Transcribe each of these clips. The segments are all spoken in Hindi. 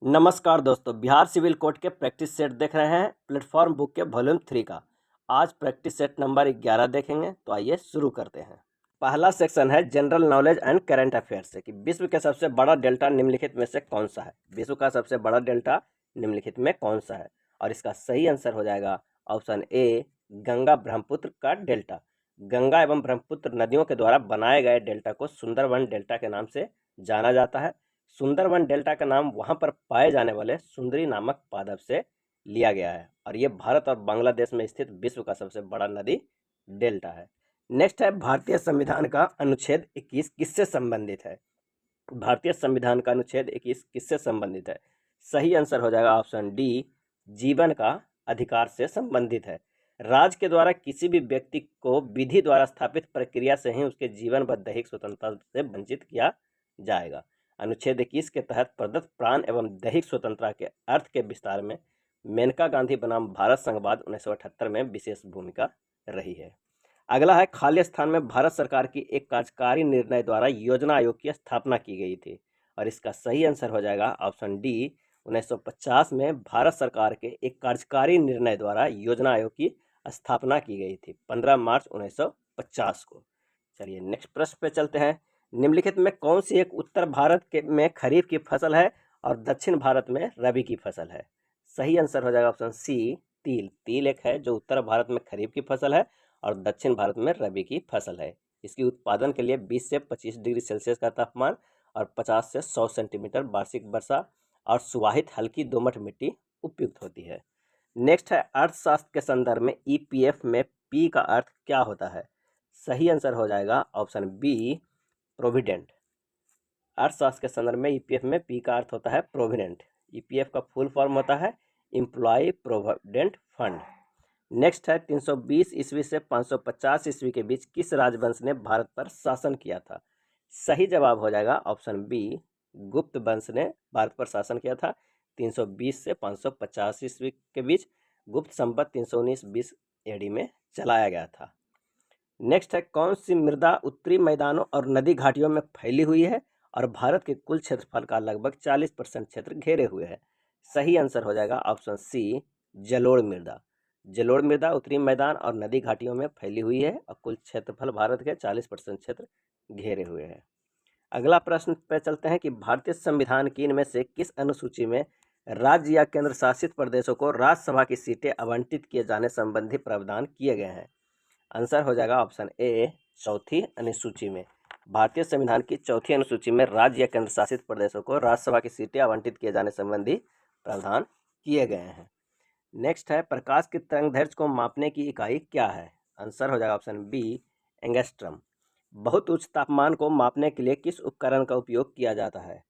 नमस्कार दोस्तों, बिहार सिविल कोड के प्रैक्टिस सेट देख रहे हैं प्लेटफॉर्म बुक के वॉल्यूम 3 का। आज प्रैक्टिस सेट नंबर 11 देखेंगे, तो आइए शुरू करते हैं। पहला सेक्शन है general knowledge and current affairs से कि विश्व के सबसे बड़ा डेल्टा निम्नलिखित में से कौन सा है। विश्व का सबसे बड़ा डेल्टा निम्नलिखित में कौन सा है, और इसका सही आंसर हो जाएगा ऑप्शन ए, गंगा ब्रह्मपुत्र का डेल्टा। गंगा एवं ब्रह्मपुत्र नदियों के द्वारा बनाए गए डेल्टा को सुंदरवन डेल्टा के नाम से जाना जाता है। सुंदरवन डेल्टा का नाम वहां पर पाए जाने वाले सुंदरी नामक पादप से लिया गया है, और ये भारत और बांग्लादेश में स्थित विश्व का सबसे बड़ा नदी डेल्टा है। नेक्स्ट है भारतीय संविधान का अनुच्छेद 21 किससे संबंधित है। भारतीय संविधान का अनुच्छेद 21 किससे संबंधित है। सही आंसर हो जाएगा ऑप्शन डी, जीवन का अधिकार से संबंधित है। राज्य के द्वारा किसी भी व्यक्ति को विधि द्वारा स्थापित प्रक्रिया से ही उसके जीवन व दैहिक स्वतंत्रता से वंचित किया जाएगा। अनुच्छेद 21 के तहत प्रदत्त प्राण एवं दैहिक स्वतंत्रता के अर्थ के विस्तार में मेनका गांधी बनाम भारत संघवाद 1978 में विशेष भूमिका रही है। अगला है खाली स्थान में भारत सरकार की एक कार्यकारी निर्णय द्वारा योजना आयोग की स्थापना की गई थी, और इसका सही आंसर हो जाएगा ऑप्शन डी, 1950 में भारत सरकार के एक कार्यकारी निर्णय द्वारा योजना आयोग की स्थापना की गई थी 15 मार्च 1950 को। चलिए नेक्स्ट प्रश्न पे चलते हैं। निम्नलिखित में कौन सी एक उत्तर भारत के में खरीफ की फसल है और दक्षिण भारत में रबी की फसल है। सही आंसर हो जाएगा ऑप्शन सी, तिल। तिल एक है जो उत्तर भारत में खरीफ की फसल है और दक्षिण भारत में रबी की फसल है। इसकी उत्पादन के लिए 20 से 25 डिग्री सेल्सियस का तापमान और 50 से 100 सेंटीमीटर वार्षिक वर्षा और सुवाहित हल्की दोमट मिट्टी उपयुक्त होती है। नेक्स्ट है अर्थशास्त्र के संदर्भ में ईपीएफ में पी का अर्थ क्या होता है। सही आंसर हो जाएगा ऑप्शन बी, प्रोविडेंट। अर्थशास्त्र के संदर्भ में ईपीएफ में पी का अर्थ होता है प्रोविडेंट। ईपीएफ का फुल फॉर्म होता है एम्प्लॉय प्रोविडेंट फंड। नेक्स्ट है 320 ईस्वी से 550 ईस्वी के बीच किस राजवंश ने भारत पर शासन किया था। सही जवाब हो जाएगा ऑप्शन बी, गुप्त वंश ने भारत पर शासन किया था 320 से 550 ईस्वी के बीच। गुप्त संवत 319-20 एडी में चलाया गया था। नेक्स्ट है कौन सी मृदा उत्तरी मैदानों और नदी घाटियों में फैली हुई है और भारत के कुल क्षेत्रफल का लगभग 40% क्षेत्र घेरे हुए है। सही आंसर हो जाएगा ऑप्शन सी, जलोढ़ मृदा। जलोढ़ मृदा उत्तरी मैदान और नदी घाटियों में फैली हुई है और कुल क्षेत्रफल भारत के 40% क्षेत्र घेरे हुए है। अगला प्रश्न पे चलते हैं कि भारतीय संविधान की इनमें से किस अनुसूची में राज्य या केंद्र शासित प्रदेशों को राज्यसभा की सीटें आवंटित किए जाने संबंधी प्रावधान किए गए हैं। आंसर हो जाएगा ऑप्शन ए, चौथी अनुसूची में। भारतीय संविधान की चौथी अनुसूची में राज्य या केंद्र शासित प्रदेशों को राज्यसभा की सीटें आवंटित किए जाने संबंधी प्रावधान किए गए हैं। नेक्स्ट है प्रकाश की तरंगदैर्घ्य को मापने की इकाई क्या है। आंसर हो जाएगा ऑप्शन बी, एंगस्ट्रम। बहुत उच्च तापमान को मापने के लिए किस उपकरण का उपयोग किया जाता है।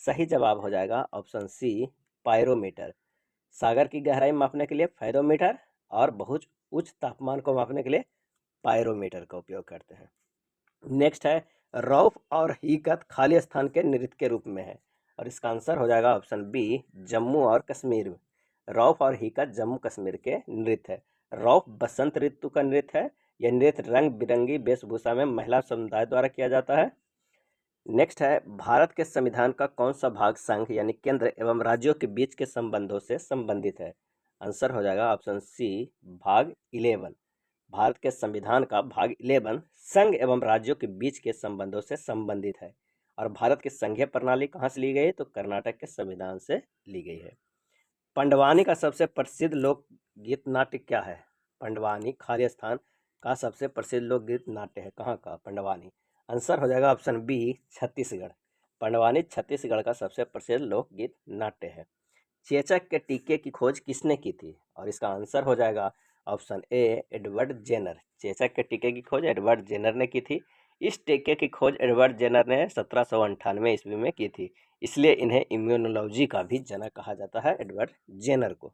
सही जवाब हो जाएगा ऑप्शन सी, पायरोमीटर। सागर की गहराई मापने के लिए फेरोमीटर और बहुत उच्च तापमान को मापने के लिए पायरोमीटर का उपयोग करते हैं। नेक्स्ट है रौफ और हकीकत खाली स्थान के नृत्य के रूप में है, और इसका आंसर हो जाएगा ऑप्शन बी, जम्मू और कश्मीर में। रौफ और हकीकत जम्मू कश्मीर के नृत्य है। रौफ बसंत ऋतु का नृत्य है। यह नृत्य रंग बिरंगी वेशभूषा में महिला समुदाय द्वारा किया जाता है। नेक्स्ट है भारत के संविधान का कौन सा भाग संघ यानी केंद्र एवं राज्यों के बीच के संबंधों से संबंधित है। आंसर हो जाएगा ऑप्शन सी, भाग 11। भारत के संविधान का भाग 11 संघ एवं राज्यों के बीच के संबंधों से संबंधित है, और भारत की संघीय प्रणाली कहाँ से ली गई है, तो कर्नाटक के संविधान से ली गई है। पंडवानी का सबसे प्रसिद्ध लोकगीत नाट्य क्या है। पंडवानी खाली स्थान का सबसे प्रसिद्ध लोकगीत नाट्य है, कहाँ का, पंडवानी। आंसर हो जाएगा ऑप्शन बी, छत्तीसगढ़। पंडवानी छत्तीसगढ़ का सबसे प्रसिद्ध लोकगीत नाट्य है। चेचक के टीके की खोज किसने की थी, और इसका आंसर हो जाएगा ऑप्शन ए, एडवर्ड जेनर। चेचक के टीके की खोज एडवर्ड जेनर ने की थी। इस टीके की खोज एडवर्ड जेनर ने 1798 ईस्वी में की थी, इसलिए इन्हें इम्यूनोलॉजी का भी जनक कहा जाता है, एडवर्ड जेनर को।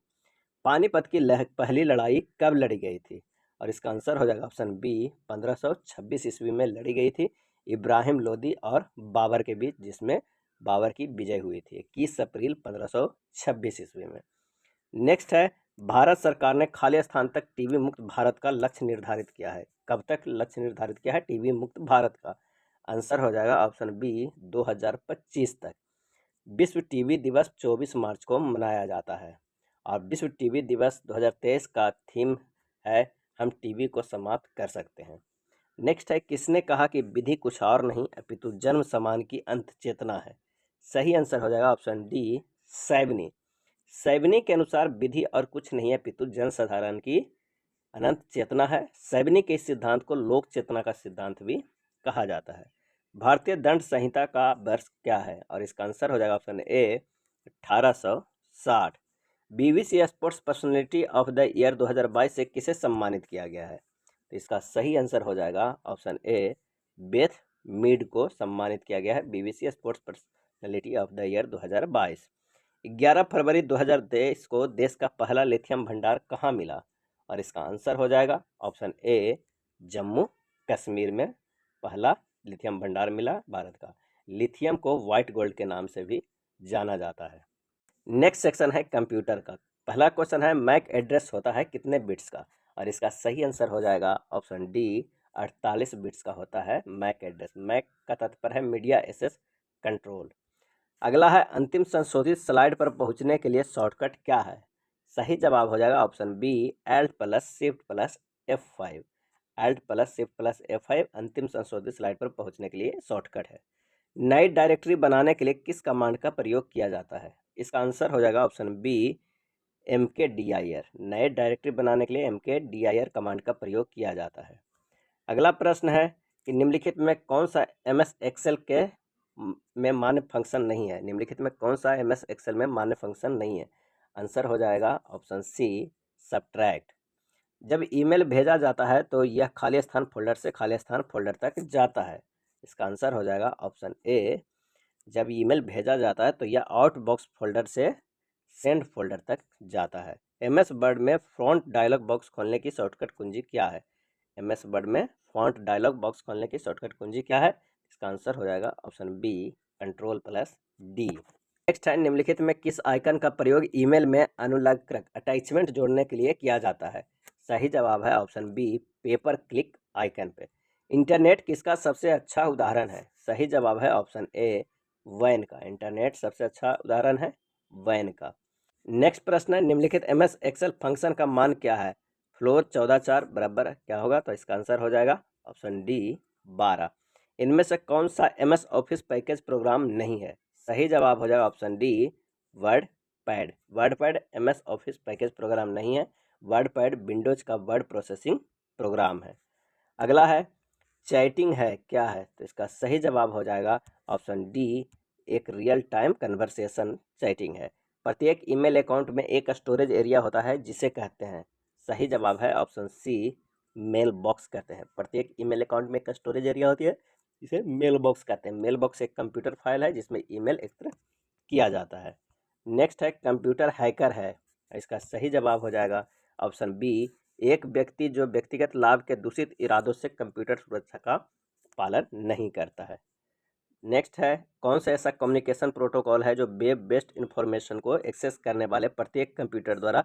पानीपत की पहली लड़ाई कब लड़ी गई थी, और इसका आंसर हो जाएगा ऑप्शन बी, 1526 ईस्वी में लड़ी गई थी इब्राहिम लोदी और बाबर के बीच, जिसमें बाबर की विजय हुई थी 21 अप्रैल 1526 ईस्वी में। नेक्स्ट है भारत सरकार ने खाली स्थान तक टीबी मुक्त भारत का लक्ष्य निर्धारित किया है। कब तक लक्ष्य निर्धारित किया है टीबी मुक्त भारत का। आंसर हो जाएगा ऑप्शन बी, 2025 तक। विश्व टीबी दिवस 24 मार्च को मनाया जाता है और विश्व टीबी दिवस 2023 का थीम है हम टीबी को समाप्त कर सकते हैं। नेक्स्ट है किसने कहा कि विधि कुछ और नहीं अपितु जन्म समान की अंत चेतना है। सही आंसर हो जाएगा ऑप्शन डी सैबनी। सैबनी के अनुसार विधि और कुछ नहीं है अपितु जनसाधारण की अनंत चेतना है। सैबनी के इस सिद्धांत को लोक चेतना का सिद्धांत भी कहा जाता है। भारतीय दंड संहिता का वर्ष क्या है और इसका आंसर हो जाएगा option A 1860। BBC sports personality of the year 2022 से किसे सम्मानित किया गया है। तो इसका सही आंसर हो जाएगा ऑप्शन ए बेथ मीड को सम्मानित किया गया है BBC sports personality of the year 2022। 11 फरवरी 2023 को देश का पहला लिथियम भंडार कहाँ मिला और इसका आंसर हो जाएगा ऑप्शन ए जम्मू कश्मीर में पहला लिथियम भंडार मिला भारत का। लिथियम को व्हाइट गोल्ड के नाम से भी जाना जाता है। नेक्स्ट सेक्शन है कंप्यूटर का। पहला क्वेश्चन है मैक एड्रेस होता है कितने बिट्स का और इसका सही आंसर हो जाएगा ऑप्शन डी 48 बिट्स का होता है मैक एड्रेस। मैक का तात्पर्य है मीडिया एक्सेस कंट्रोल। अगला है अंतिम संशोधित स्लाइड पर पहुंचने के लिए शॉर्टकट क्या है। सही जवाब हो जाएगा ऑप्शन बी Alt+Shift+F5। Alt+Shift+F5 अंतिम संशोधित स्लाइड पर पहुंचने के लिए शॉर्टकट है। नई डायरेक्टरी बनाने के लिए किस कमांड का प्रयोग किया जाता है। इसका आंसर हो जाएगा ऑप्शन बी mkdir। नए डायरेक्टरी बनाने के लिए mkdir कमांड का प्रयोग किया जाता है। अगला प्रश्न है कि निम्नलिखित में कौन सा MS एक्सेल के में मान्य फंक्शन नहीं है। निम्नलिखित में कौन सा MS एक्सेल में मान्य फंक्शन नहीं है। आंसर हो जाएगा ऑप्शन सी सब्ट्रैक्ट। जब ईमेल भेजा जाता है तो यह खाली स्थान फोल्डर से खाली स्थान फोल्डर तक जाता है। इसका आंसर हो जाएगा ऑप्शन ए जब ईमेल भेजा जाता है तो यह आउटबॉक्स फोल्डर से सेंड फोल्डर तक जाता है। MS वर्ड में फ्रंट डायलॉग बॉक्स खोलने की शॉर्टकट कुंजी क्या है। MS वर्ड में फ्रंट डायलॉग बॉक्स खोलने की शॉर्टकट कुंजी क्या है। इसका आंसर हो जाएगा ऑप्शन बी Ctrl+D। नेक्स्ट है निम्नलिखित में किस आइकन का प्रयोग ईमेल में अनुलग्नक अटैचमेंट जोड़ने के लिए किया जाता है। सही जवाब है option B paper click icon पे। इंटरनेट किसका सबसे अच्छा उदाहरण है। सही जवाब है ऑप्शन ए वैन का। इंटरनेट सबसे अच्छा उदाहरण है वैन का। नेक्स्ट प्रश्न है निम्नलिखित MS एक्सेल फंक्शन का मान क्या है। फ्लोर 14 बराबर क्या होगा। तो इसका आंसर हो जाएगा ऑप्शन डी 12। इनमें से कौन सा MS ऑफिस पैकेज प्रोग्राम नहीं है। सही जवाब हो जाएगा option D WordPad. WordPad MS office package program नहीं है। वर्ड पैड विंडोज का वर्ड प्रोसेसिंग प्रोग्राम है। अगला है चैटिंग है क्या है। तो इसका सही जवाब हो जाएगा ऑप्शन डी एक रियल टाइम कन्वर्सेशन चैटिंग है। प्रत्येक ईमेल अकाउंट में एक स्टोरेज एरिया होता है जिसे कहते हैं। सही जवाब है ऑप्शन सी मेल बॉक्स कहते हैं। प्रत्येक ईमेल अकाउंट में एक स्टोरेज एरिया होती है जिसे मेल बॉक्स कहते हैं। मेल बॉक्स एक कंप्यूटर फाइल है जिसमें ईमेल एकत्र किया जाता है। नेक्स्ट है कंप्यूटर हैकर है। इसका सही जवाब हो जाएगा ऑप्शन बी एक व्यक्ति जो व्यक्तिगत लाभ के दूषित इरादों से कंप्यूटर सुरक्षा का पालन नहीं करता है। नेक्स्ट है कौन सा ऐसा कम्युनिकेशन प्रोटोकॉल है जो वेब बेस्ड इंफॉर्मेशन को एक्सेस करने वाले प्रत्येक कंप्यूटर द्वारा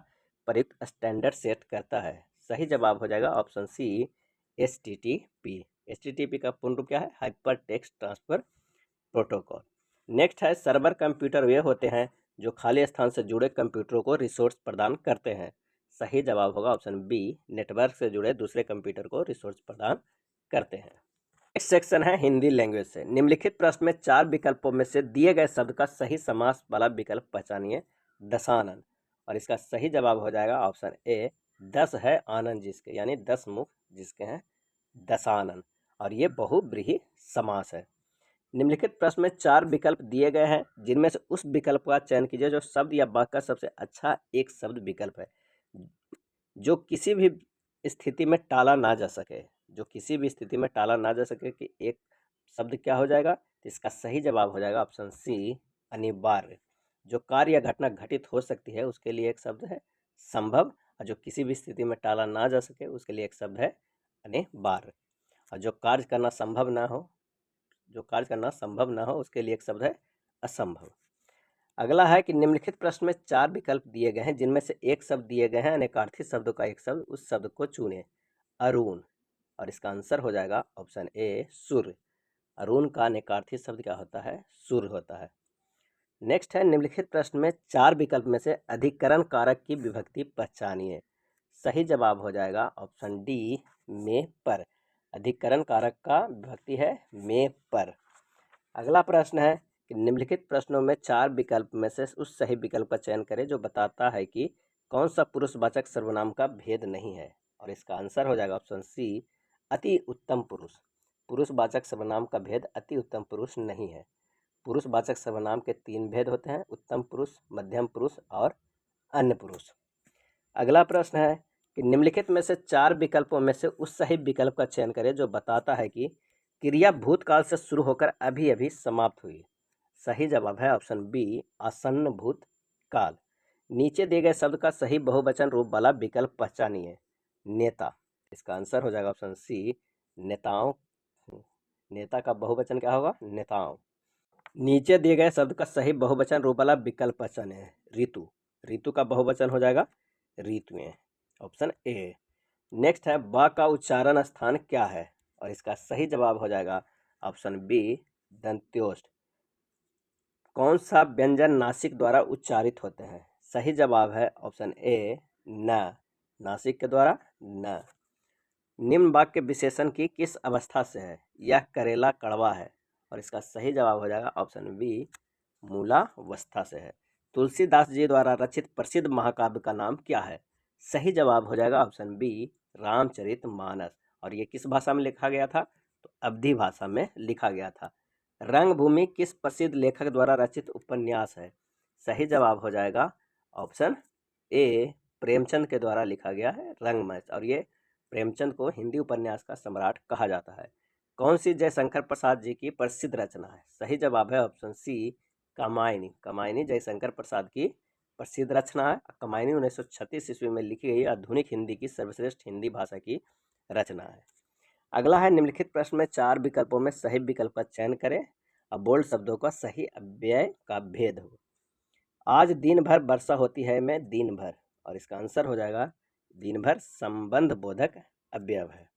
प्रयुक्त स्टैंडर्ड सेट करता है। सही जवाब हो जाएगा ऑप्शन सी HTTP। HTTP का पूर्ण रूप क्या है hyper text transfer protocol. Next है सर्वर कंप्यूटर वे होते हैं जो खाली स्थान से जुड़े कंप्यूटरों को रिसोर्स प्रदान करते हैं। सही जवाब होगा ऑप्शन बी नेटवर्क से जुड़े दूसरे कंप्यूटर को रिसोर्स प्रदान करते हैं। नेक्स्ट सेक्शन है हिंदी लैंग्वेज से। निम्नलिखित प्रश्न में 4 विकल्पों में से दिए गए शब्द का सही समास वाला विकल्प पहचानिए। दशानन और इसका सही जवाब हो जाएगा ऑप्शन ए 10 है आनंद जिसके यानी 10 मुख जिसके हैं दशानन और ये बहुब्रीहि समास है। निम्नलिखित प्रश्न में 4 विकल्प दिए गए हैं जिनमें से उस विकल्प का चयन कीजिए जो शब्द या वाक्य का सबसे अच्छा एक शब्द विकल्प है जो किसी भी स्थिति में टाला ना जा सके। जो किसी भी स्थिति में टाला ना जा सके कि एक शब्द क्या हो जाएगा। तो इसका सही जवाब हो जाएगा ऑप्शन सी अनिवार्य। जो कार्य या घटना घटित हो सकती है उसके लिए एक शब्द है संभव और जो किसी भी स्थिति में टाला ना जा सके उसके लिए एक शब्द है अनिवार्य। और जो कार्य करना संभव ना हो उसके लिए एक शब्द है असंभव। अगला है कि निम्नलिखित प्रश्न में 4 विकल्प दिए गए हैं जिनमें से एक शब्द दिए गए हैं अनेकार्थी शब्दों का एक शब्द उस शब्द को चुने। अरुण और इसका आंसर हो जाएगा ऑप्शन ए सूर्य। अरुण का अनेकार्थी शब्द क्या होता है सूर्य होता है। नेक्स्ट है निम्नलिखित प्रश्न में 4 विकल्प में से अधिकरण कारक की विभक्ति पहचानिए। सही जवाब हो जाएगा ऑप्शन डी, में पर। अधिकरण कारक का विभक्ति है में पर। अगला प्रश्न है कि निम्नलिखित प्रश्नों में 4 विकल्प में से उस सही विकल्प का चयन करें जो बताता है कि कौन सा पुरुषवाचक सर्वनाम का भेद नहीं है, और इसका आंसर हो जाएगा ऑप्शन सी, अति उत्तम पुरुष। पुरुषवाचक सर्वनाम का भेद अति उत्तम पुरुष नहीं है। पुरुषवाचक सर्वनाम के 3 भेद होते हैं, उत्तम पुरुष, मध्यम पुरुष और अन्य पुरुष। अगला प्रश्न है कि निम्नलिखित में से 4 विकल्पों में से उस सही विकल्प का चयन करें जो बताता है कि क्रिया भूतकाल से शुरू होकर अभी अभी समाप्त हुई। सही जवाब है ऑप्शन बी, आसन्न भूतकाल। नीचे दिए गए शब्द का सही बहुवचन रूप वाला विकल्प पहचानिए। नेता, इसका आंसर हो जाएगा ऑप्शन सी, नेताओं। नेता का बहुवचन क्या होगा? नेताओं। नीचे दिए गए शब्द का सही बहुवचन रूप वाला विकल्प पहचानिए। ऋतु, ऋतु का बहुवचन हो जाएगा ऋतुएं, ऑप्शन ए। नेक्स्ट है ब का उच्चारण स्थान क्या है, और इसका सही जवाब हो जाएगा ऑप्शन बी, दंत्योष्ठ। कौन सा व्यंजन नासिक द्वारा उच्चारित होते हैं? सही जवाब है ऑप्शन ए, न। नासिक के द्वारा न। निम्न वाक्य विशेषण की किस अवस्था से है? यह करेला कड़वा है, और इसका सही जवाब हो जाएगा ऑप्शन बी, मूलावस्था से है। तुलसीदास जी द्वारा रचित प्रसिद्ध महाकाव्य का नाम क्या है? सही जवाब हो जाएगा ऑप्शन बी, रामचरितमानस। और ये किस भाषा में लिखा गया था? तो अवधी भाषा में लिखा गया था। रंगभूमि किस प्रसिद्ध लेखक द्वारा रचित उपन्यास है? सही जवाब हो जाएगा ऑप्शन ए, प्रेमचंद के द्वारा लिखा गया है रंगमंच, और ये प्रेमचंद को हिंदी उपन्यास का सम्राट कहा जाता है। कौन सी जयशंकर प्रसाद जी की प्रसिद्ध रचना है? सही जवाब है ऑप्शन सी, कामायनी। कामायनी जयशंकर प्रसाद की प्रसिद्ध रचना है। कामायनी 1936 ईस्वी में लिखी गई आधुनिक हिंदी की सर्वश्रेष्ठ हिंदी भाषा की रचना है। अगला है निम्नलिखित प्रश्न में 4 विकल्पों में सही विकल्प का चयन करें और बोल्ड शब्दों का सही अव्यय का भेद हो। आज दिन भर वर्षा होती है में दिन भर, और इसका आंसर हो जाएगा दिन भर संबंध बोधक अव्यय है।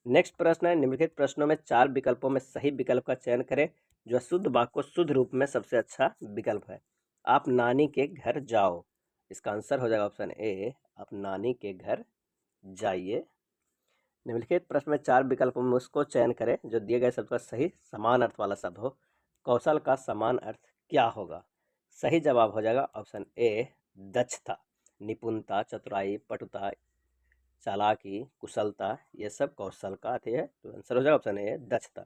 नेक्स्ट प्रश्न है निम्नलिखित प्रश्नों में 4 विकल्पों में सही विकल्प का चयन करें जो शुद्ध वाक्य को शुद्ध रूप में सबसे अच्छा विकल्प है। आप नानी के घर जाओ, इसका आंसर हो जाएगा ऑप्शन ए, आप नानी के घर जाइए। निम्नलिखित प्रश्न में 4 विकल्पों में उसको चयन करें जो दिए गए शब्द का सही समान अर्थ वाला शब्द हो। कौशल का समान अर्थ क्या होगा? सही जवाब हो जाएगा ऑप्शन ए, दक्षता। निपुणता, चतुराई, पटुता, चालाकी, कुशलता, ये सब कौशल का अर्थ है, तो आंसर हो जाएगा ऑप्शन ए, दक्षता।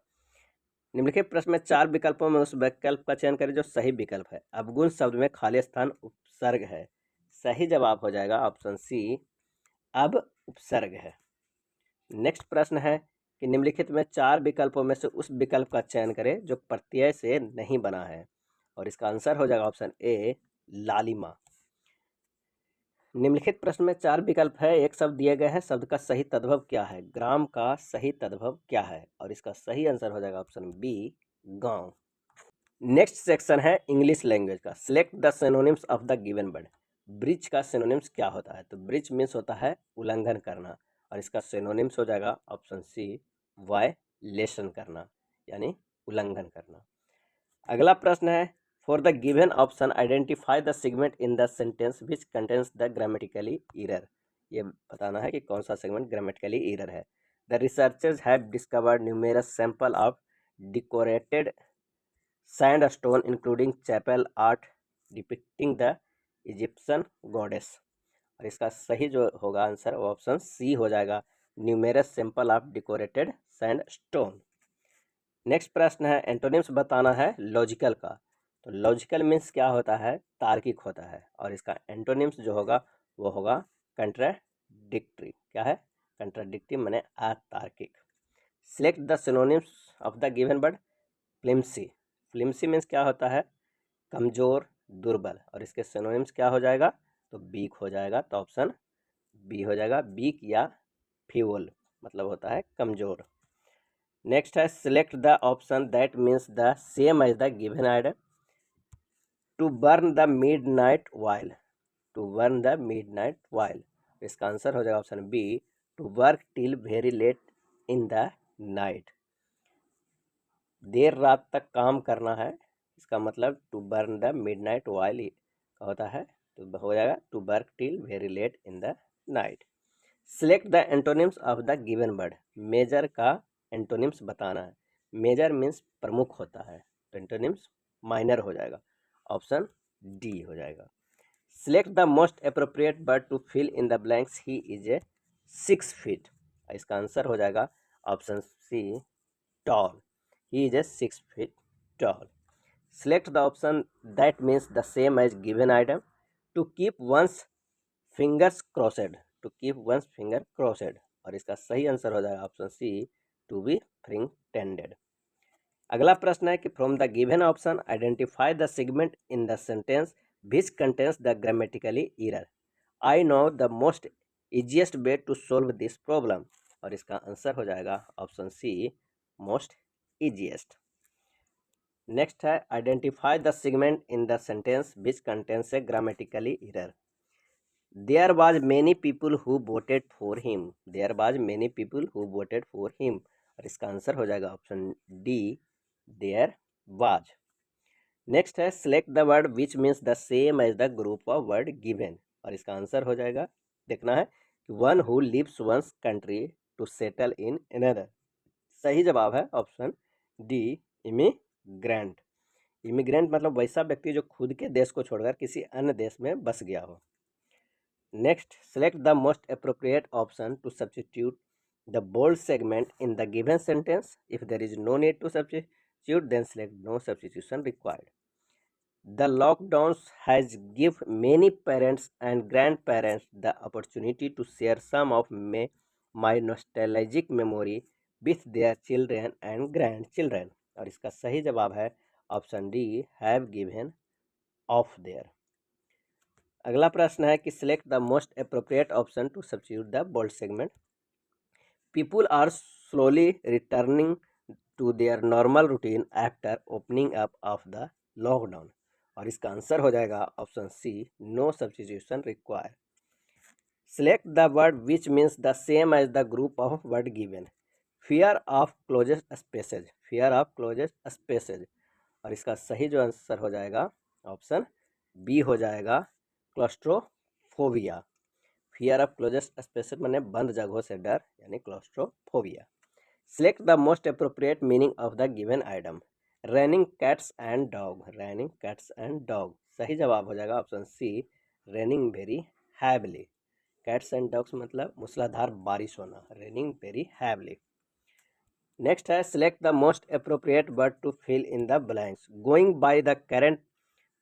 निम्नलिखित प्रश्न में 4 विकल्पों में उस विकल्प का चयन करें जो सही विकल्प है। अवगुण शब्द में खाली स्थान उपसर्ग है। सही जवाब हो जाएगा ऑप्शन सी, अब उपसर्ग है। नेक्स्ट प्रश्न है कि निम्नलिखित में 4 विकल्पों में से उस विकल्प का चयन करें जो प्रत्यय से नहीं बना है, और इसका आंसर हो जाएगा ऑप्शन ए, लालिमा। निम्नलिखित प्रश्न में 4 विकल्प है, एक शब्द दिए गए हैं, शब्द का सही तद्भव क्या है? ग्राम का सही तद्भव क्या है? और इसका सही आंसर हो जाएगा ऑप्शन बी, गांव। नेक्स्ट सेक्शन है इंग्लिश लैंग्वेज का। Select the synonyms of the given word. Bridge का सिनोनिम्स क्या होता है? तो ब्रिज मीन्स होता है उल्लंघन करना, और इसका सिनोनिम्स हो जाएगा ऑप्शन सी, वायलेशन करना, यानी उल्लंघन करना। अगला प्रश्न है for the given option identify the segment in the sentence which contains the grammatically error. ये बताना है कि कौन सा सेगमेंट ग्रामेटिकली एरर है। The researchers have discovered numerous sample of decorated sandstone including chapel art depicting the Egyptian goddess, और इसका सही जो होगा आंसर वो ऑप्शन सी हो जाएगा, numerous sample of decorated sandstone. Next प्रश्न है एंटोनिम्स बताना है लॉजिकल का। तो लॉजिकल मीन्स क्या होता है? तार्किक होता है, और इसका एंटोनिम्स जो होगा वो होगा कंट्राडिक्टरी। क्या है? कंट्राडिक्टरी माने अतार्किक। Select the synonyms of the given word. Flimsy, flimsy means क्या होता है? कमज़ोर, दुर्बल, और इसके सिनोनिम्स क्या हो जाएगा? तो वीक हो जाएगा, तो ऑप्शन बी हो जाएगा, वीक या फ्यूल मतलब होता है कमज़ोर। नेक्स्ट है select the option that means the same as the given idiom. To burn the mid night oil, to burn the mid night oil, इसका आंसर हो जाएगा option B, to work till very late in the night. देर रात तक काम करना है इसका मतलब to burn the midnight oil का होता है, तो हो जाएगा to work till very late in the night. Select the antonyms of the given word. Major का एंटोनिम्स बताना है। मेजर मीन्स प्रमुख होता है, तो एंटोनिम्स माइनर हो जाएगा, ऑप्शन डी हो जाएगा। Select the most appropriate word to fill in the blanks. He is a 6 feet. इसका आंसर हो जाएगा option C tall. He is a 6 feet tall. Select the option that means the same as given item. To keep one's fingers crossed. To keep one's finger crossed. और इसका सही आंसर हो जाएगा option C to be frightened. अगला प्रश्न है कि from the given option identify the segment in the sentence which contains the grammatically error. I know the most easiest way to solve this problem. और इसका आंसर हो जाएगा option C most easiest. Next है identify the segment in the sentence which contains a grammatically error. There was many people who voted for him. There was many people who voted for him. और इसका आंसर हो जाएगा option D there was. Next है select the word which means the same as the group of word given. और इसका आंसर हो जाएगा, देखना है कि one who lives one's country to settle in another. सही जवाब है ऑप्शन डी इमिग्रेंट। इमिग्रेंट मतलब वैसा व्यक्ति जो खुद के देश को छोड़कर किसी अन्य देश में बस गया हो। Next select the most appropriate option to substitute the bold segment in the given sentence. If there is no need to substitute then select no substitution required. The lockdowns has give many parents and grandparents the opportunity to share some of my nostalgic memory with their children and grandchildren. और इसका सही जवाब है option D have given of their. अगला प्रश्न है कि select the most appropriate option to substitute the bold segment. People are slowly returning to their normal routine after opening up of the lockdown. और इसका आंसर हो जाएगा option C no substitution require. Select the word which means the same as the group of word given. Fear of closest spaces. Fear of closest spaces. और इसका सही जो आंसर हो जाएगा ऑप्शन बी हो जाएगा claustrophobia. Fear of closest spaces माने बंद जगहों से डर, यानी claustrophobia. Select the most appropriate meaning of the given item. Raining cats and dog. Raining cats and dog. सही जवाब हो जाएगा option C raining very heavily. Cats and dogs मतलब मूसलाधार बारिश होना, रनिंग वेरी हैवली। नेक्स्ट है select the most appropriate word to fill in the blanks. Going by the current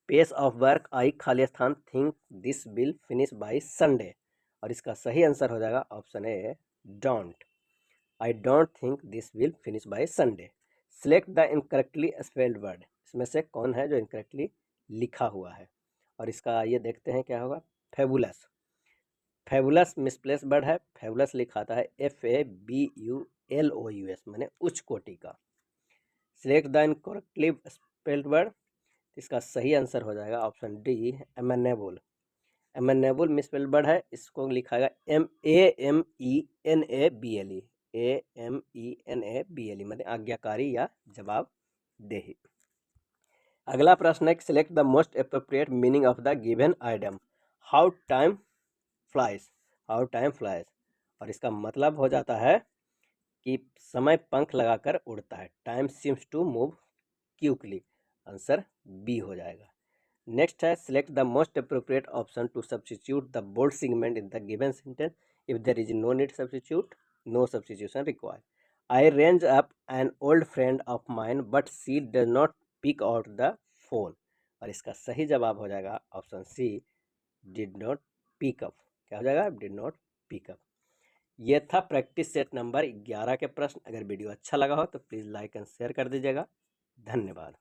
pace of work I खाली स्थान think this will finish by Sunday. और इसका सही आंसर हो जाएगा option A don't. I don't think this will finish by Sunday. Select the incorrectly spelled word. इसमें से कौन है जो इनकरेक्टली लिखा हुआ है। और इसका ये देखते हैं क्या होगा। फेबुलस। फेबुलस मिसप्लेस वर्ड है। फेबुलस लिखाता है FABULOUS माने उच्च कोटि का। Select the incorrectly spelled word. इसका सही आंसर हो जाएगा ऑप्शन डी एमेनेबल। एमेनेबल मिसस्पेल्ड वर्ड है, इसको लिखाएगा AMENABLE। AMENABLE माने आज्ञाकारी या जवाबदेही। अगला प्रश्न है select the most appropriate meaning of the given item. How time flies. How time flies. और इसका मतलब हो जाता है कि समय पंख लगाकर उड़ता है। Time seems to move quickly. Answer B हो जाएगा। नेक्स्ट है select the most appropriate option to substitute the bold segment in the given sentence. If there is no need substitute no substitution required. I rang up an old friend of mine but she does not pick out the phone. और इसका सही जवाब हो जाएगा option C did not pick up. क्या हो जाएगा डिड नॉट पिक अप। ये था प्रैक्टिस सेट नंबर 11 के प्रश्न। अगर वीडियो अच्छा लगा हो तो प्लीज़ लाइक एंड शेयर कर दीजिएगा। धन्यवाद।